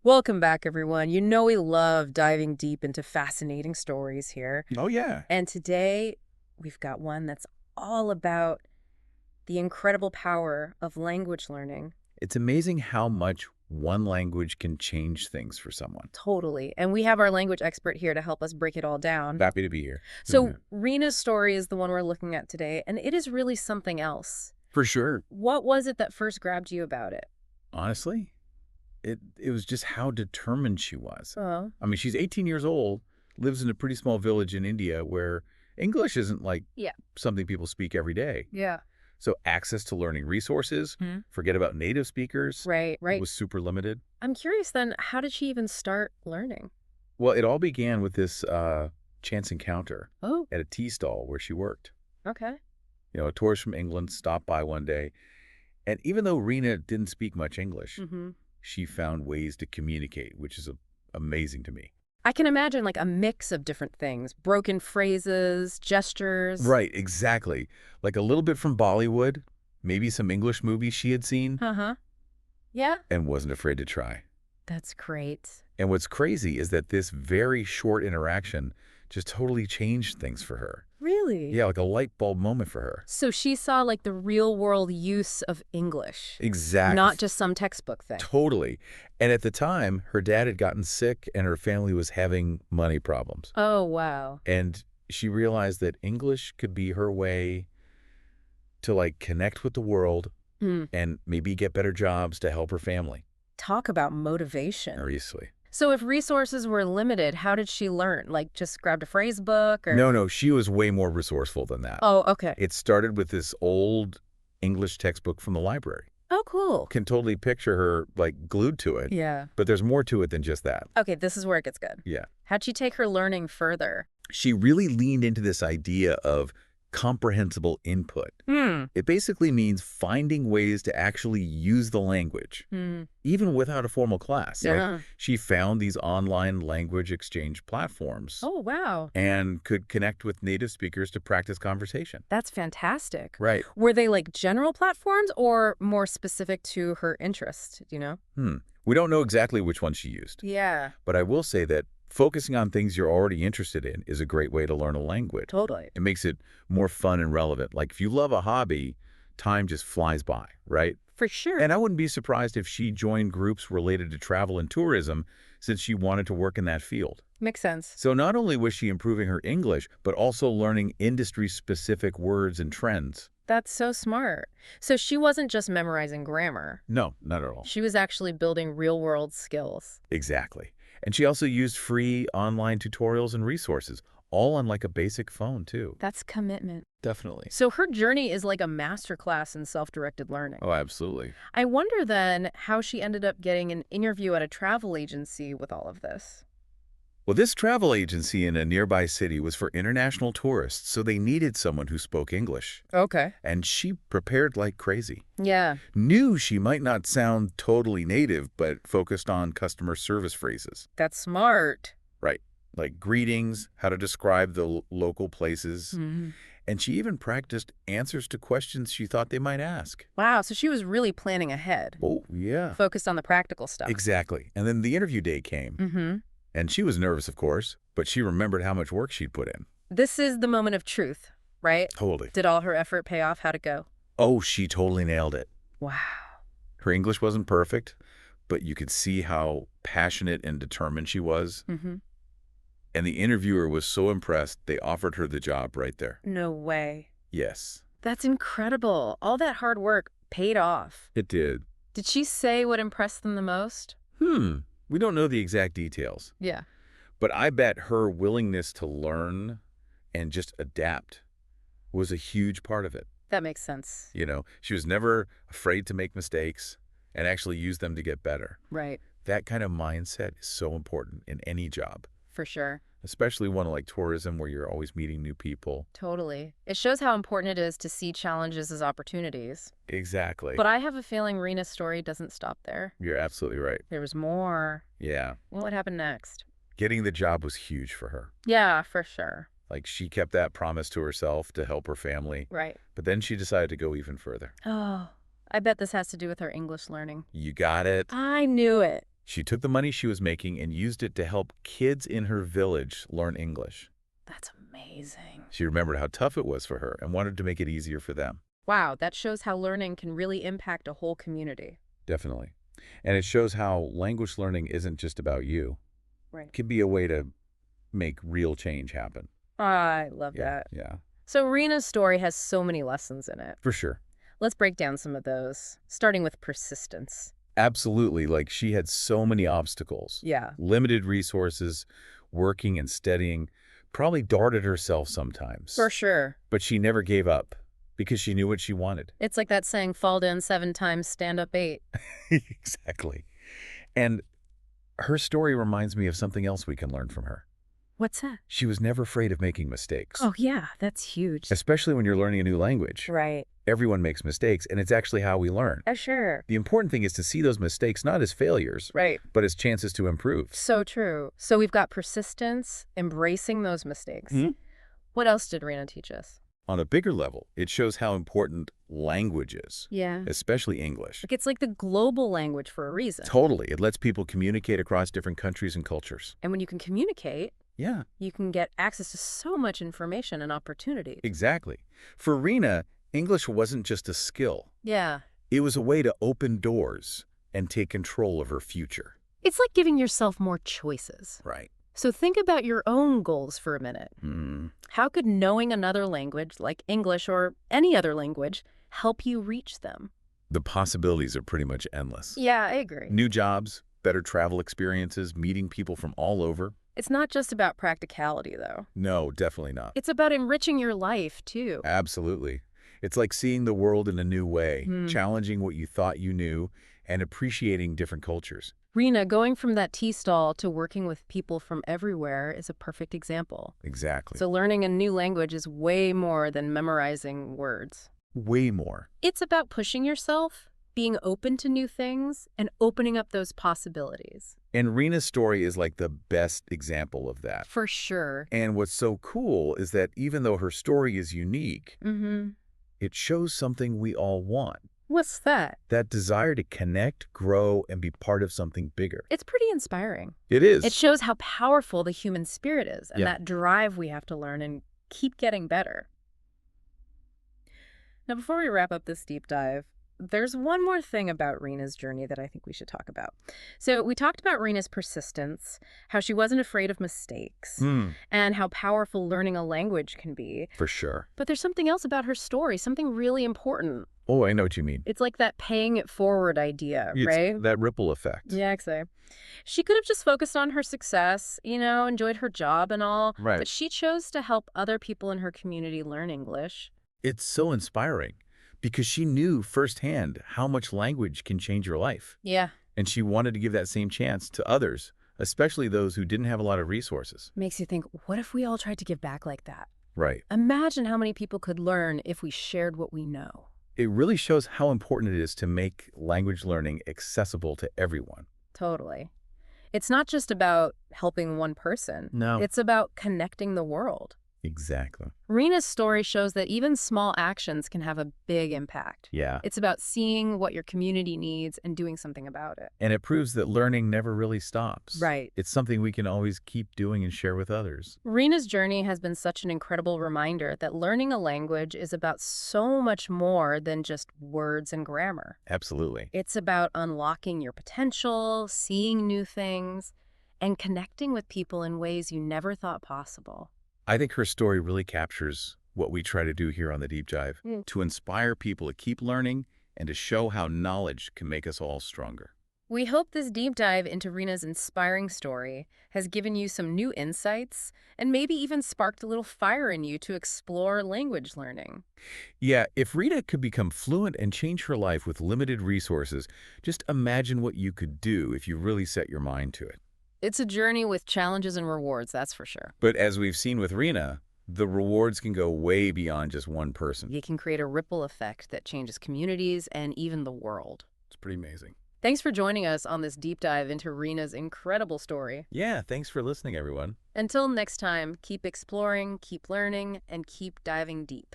Welcome back, everyone. You know we love diving deep into fascinating stories here. Oh, yeah. And today we've got one that's all about the incredible power of language learning. It's amazing how much one language can change things for someone. Totally. And we have our language expert here to help us break it all down. Happy to be here. So Rena's story is the one we're looking at today, and it is really something else. For sure. What was it that first grabbed you about it? Honestly, it was just how determined she was. Oh, I mean, she's 18 years old, lives in a pretty small village in India where English isn't like yeah. something people speak every day. Yeah. So access to learning resources, forget about native speakers, Right. was super limited. I'm curious then, how did she even start learning? Well, it all began with this chance encounter Oh, at a tea stall where she worked. okay. A tourist from England stopped by one day, and even though Rena didn't speak much English, Mm-hmm. she found ways to communicate, which is amazing to me. I can imagine like a mix of different things, broken phrases, gestures. Right, exactly. Like a little bit from Bollywood, maybe some English movies she had seen, Uh-huh. Yeah. and wasn't afraid to try. That's great. And what's crazy is that this very short interaction just totally changed things for her. Really? Yeah, like a light bulb moment for her. So she saw like the real world use of English, Exactly. not just some textbook thing. Totally. And at the time, her dad had gotten sick and her family was having money problems. Oh, wow. And she realized that English could be her way to like connect with the world Hmm. and maybe get better jobs to help her family. Talk about motivation. Seriously. So if resources were limited, how did she learn? Like just grabbed a phrase book or? No, she was way more resourceful than that. Oh, okay. It started with this old English textbook from the library. Oh, cool. Can totally picture her like glued to it. Yeah. But there's more to it than just that. Okay, this is where it gets good. Yeah. How'd she take her learning further? She really leaned into this idea of comprehensible input. It basically means finding ways to actually use the language, even without a formal class. Yeah. Like, she found these online language exchange platforms Oh, wow. and could connect with native speakers to practice conversation. That's fantastic. Right. Were they like general platforms or more specific to her interest, do you know? We don't know exactly which one she used, Yeah, but I will say that focusing on things you're already interested in is a great way to learn a language. totally. It makes it more fun and relevant. Like if you love a hobby, time just flies by, right? For sure. And I wouldn't be surprised if she joined groups related to travel and tourism since she wanted to work in that field. Makes sense. So not only was she improving her English, but also learning industry-specific words and trends. That's so smart. So she wasn't just memorizing grammar. No, not at all. She was actually building real-world skills. Exactly. And she also used free online tutorials and resources, all on like a basic phone too. That's commitment. Definitely. So her journey is like a masterclass in self-directed learning. Oh, absolutely. I wonder then how she ended up getting an interview at a travel agency with all of this. Well, this travel agency in a nearby city was for international tourists, so they needed someone who spoke English. Okay. And she prepared like crazy. Yeah. Knew she might not sound totally native, but focused on customer service phrases. That's smart. Right. Like greetings, how to describe the local places. Mm-hmm. And she even practiced answers to questions she thought they might ask. Wow, so she was really planning ahead. Oh, yeah. Focused on the practical stuff. Exactly. And then the interview day came. Mm-hmm. And she was nervous, of course, but she remembered how much work she'd put in. This is the moment of truth, right? Totally. Did all her effort pay off? How'd it go? Oh, she totally nailed it. Wow. Her English wasn't perfect, but you could see how passionate and determined she was. Mm-hmm. And the interviewer was so impressed, they offered her the job right there. No way. Yes, That's incredible. All that hard work paid off. it did. Did she say what impressed them the most? We don't know the exact details, Yeah. but I bet her willingness to learn and just adapt was a huge part of it. That makes sense. She was never afraid to make mistakes and actually use them to get better. Right. That kind of mindset is so important in any job, For sure. especially one like tourism where you're always meeting new people. Totally. It shows how important it is to see challenges as opportunities. Exactly. But I have a feeling Rena's story doesn't stop there. You're absolutely right. There was more. Yeah. What happened next? Getting the job was huge for her. Yeah, for sure. Like she kept that promise to herself to help her family, Right. but then she decided to go even further. Oh, I bet this has to do with her English learning. You got it. I knew it. She took the money she was making and used it to help kids in her village learn English. That's amazing. She remembered how tough it was for her and wanted to make it easier for them. Wow, that shows how learning can really impact a whole community. Definitely. And it shows how language learning isn't just about you. Right. It can be a way to make real change happen. I love Yeah, that. yeah, So Rena's story has so many lessons in it. for sure. Let's break down some of those, starting with persistence. Absolutely. Like she had so many obstacles, Yeah. limited resources, working and studying, probably darted herself sometimes. For sure. But she never gave up because she knew what she wanted. It's like that saying, fall down 7 times, stand up 8. Exactly. And her story reminds me of something else we can learn from her. What's that? She was never afraid of making mistakes. Oh, yeah, that's huge. Especially when you're learning a new language. Right. Everyone makes mistakes, and it's actually how we learn. Sure. The important thing is to see those mistakes not as failures, Right. but as chances to improve. So true. So we've got persistence, embracing those mistakes. Mhm. What else did Rena teach us? On a bigger level, it shows how important language is, Yeah. especially English. Like it's like the global language for a reason. Totally. It lets people communicate across different countries and cultures. And when you can communicate, Yeah, you can get access to so much information and opportunity. exactly. For Rena, English wasn't just a skill. Yeah. It was a way to open doors and take control of her future. It's like giving yourself more choices. Right. So think about your own goals for a minute. Mm. How could knowing another language, like English or any other language, help you reach them? The possibilities are pretty much endless. Yeah, I agree. New jobs, better travel experiences, meeting people from all over. It's not just about practicality, though. No, definitely not. It's about enriching your life, too. Absolutely. It's like seeing the world in a new way, challenging what you thought you knew, and appreciating different cultures. Rena, going from that tea stall to working with people from everywhere is a perfect example. Exactly. So learning a new language is way more than memorizing words. Way more. It's about pushing yourself, being open to new things, and opening up those possibilities. And Rena's story is like the best example of that. For sure. And what's so cool is that even though her story is unique, it shows something we all want. What's that? That desire to connect, grow, and be part of something bigger. It's pretty inspiring. It is. It shows how powerful the human spirit is and Yeah. that drive we have to learn and keep getting better. Now, before we wrap up this deep dive, there's one more thing about Rena's journey that I think we should talk about. So we talked about Rena's persistence, how she wasn't afraid of mistakes, and how powerful learning a language can be. For sure. But there's something else about her story, something really important. Oh, I know what you mean. It's like that paying it forward idea, It's right? that ripple effect. Yeah, exactly. She could have just focused on her success, enjoyed her job and all. Right. But she chose to help other people in her community learn English. It's so inspiring because she knew firsthand how much language can change your life. Yeah. And she wanted to give that same chance to others, especially those who didn't have a lot of resources. Makes you think, what if we all tried to give back like that? Right. Imagine how many people could learn if we shared what we know. It really shows how important it is to make language learning accessible to everyone. Totally. It's not just about helping one person. No. It's about connecting the world. Exactly. Rena's story shows that even small actions can have a big impact. Yeah. It's about seeing what your community needs and doing something about it. And it proves that learning never really stops. Right. It's something we can always keep doing and share with others. Rena's journey has been such an incredible reminder that learning a language is about so much more than just words and grammar. Absolutely. It's about unlocking your potential, seeing new things, and connecting with people in ways you never thought possible. I think her story really captures what we try to do here on The Deep Dive, to inspire people to keep learning and to show how knowledge can make us all stronger. We hope this deep dive into Rena's inspiring story has given you some new insights and maybe even sparked a little fire in you to explore language learning. Yeah, if Rita could become fluent and change her life with limited resources, just imagine what you could do if you really set your mind to it. It's a journey with challenges and rewards, that's for sure. But as we've seen with Rena, the rewards can go way beyond just one person. You can create a ripple effect that changes communities and even the world. It's pretty amazing. Thanks for joining us on this deep dive into Rena's incredible story. Yeah, thanks for listening, everyone. Until next time, keep exploring, keep learning, and keep diving deep.